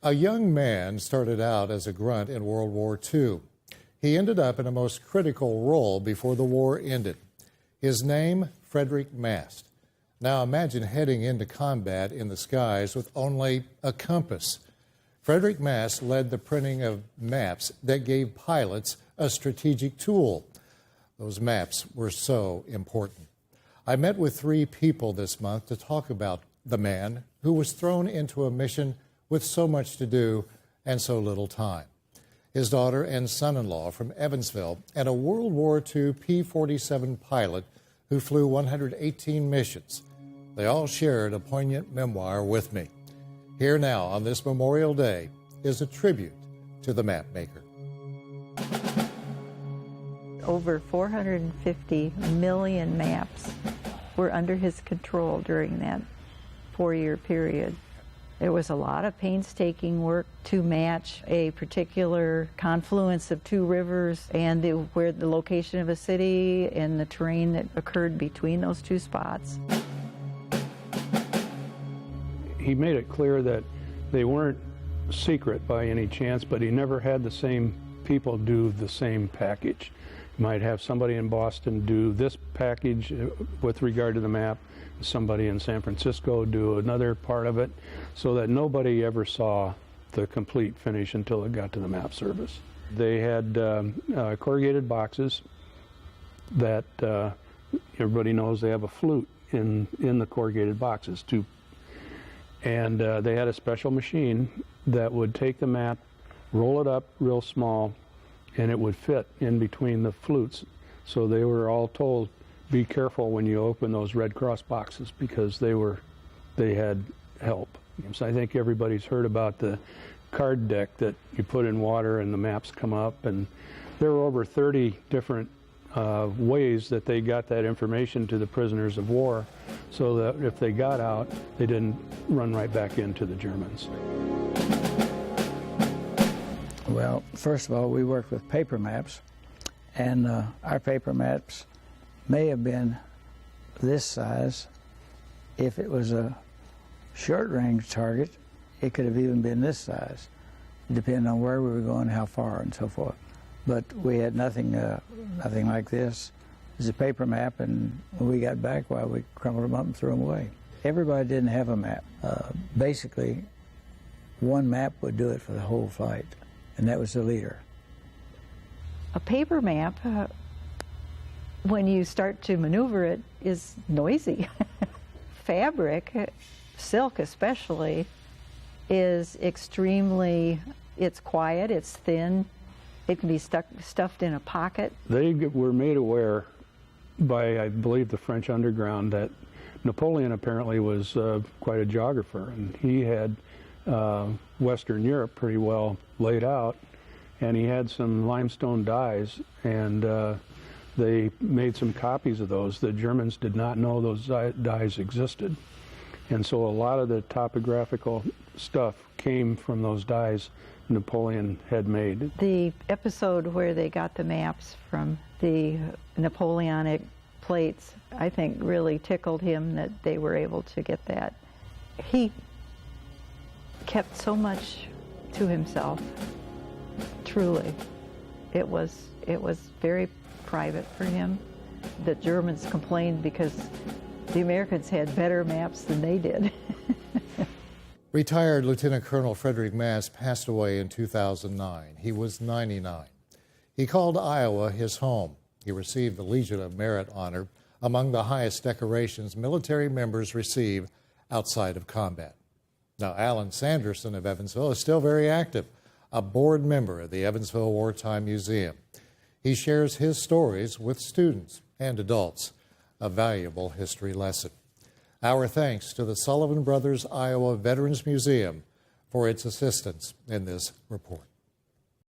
A young man started out as a grunt in World War II. He ended up in a most critical role before the war ended. His name, Frederick Mast. Now imagine heading into combat in the skies with only a compass. Frederick Mast led the printing of maps that gave pilots a strategic tool. Those maps were so important. I met with 3 people this month to talk about the man who was thrown into a mission with so much to do and so little time. His daughter and son-in-law from Evansville, and a World War II P-47 pilot who flew 118 missions. They all shared a poignant memoir with me. Here now on this Memorial Day is a tribute to the map maker. Over 450 million maps were under his control during that 4-year period. There was a lot of painstaking work to match a particular confluence of 2 rivers and where the location of a city and the terrain that occurred between those 2 spots. He made it clear that they weren't secret by any chance, but he never had the same people do the same package. You might have somebody in Boston do this package with regard to the map, somebody in San Francisco do another part of it, so that nobody ever saw the complete finish until it got to the map service. They had corrugated boxes that everybody knows they have a flute in the corrugated boxes too. And they had a special machine that would take the map, roll it up real small, and it would fit in between the flutes. So they were all told, be careful when you open those Red Cross boxes, because they had help. So I think everybody's heard about the card deck that you put in water and the maps come up, and there were over 30 different ways that they got that information to the prisoners of war, so that if they got out, they didn't run right back into the Germans. Well, first of all, we worked with paper maps, and our paper maps may have been this size. If it was a short-range target, it could have even been this size, depending on where we were going, how far, and so forth. But we had nothing like this. It was a paper map, and when we got back, well, we crumpled them up and threw them away. Everybody didn't have a map. Basically, one map would do it for the whole flight, and that was the leader. A paper map, when you start to maneuver it, is noisy. Fabric, silk especially, is extremely, it's quiet, it's thin, it can be stuffed in a pocket. They were made aware by, I believe, the French underground that Napoleon apparently was quite a geographer, and he had Western Europe pretty well laid out, and he had some limestone dies, and they made some copies of those. The Germans did not know those dies existed, and so a lot of the topographical stuff came from those dies Napoleon had made. The episode where they got the maps from the Napoleonic plates, I think, really tickled him that they were able to get that. He kept so much to himself, truly. It was very private for him. The Germans complained because the Americans had better maps than they did. Retired Lieutenant Colonel Frederick Mast passed away in 2009. He was 99. He called Iowa his home. He received the Legion of Merit honor, among the highest decorations military members receive outside of combat. Now, Alan Sanderson of Evansville is still very active, a board member of the Evansville Wartime Museum. He shares his stories with students and adults, a valuable history lesson. Our thanks to the Sullivan Brothers Iowa Veterans Museum for its assistance in this report.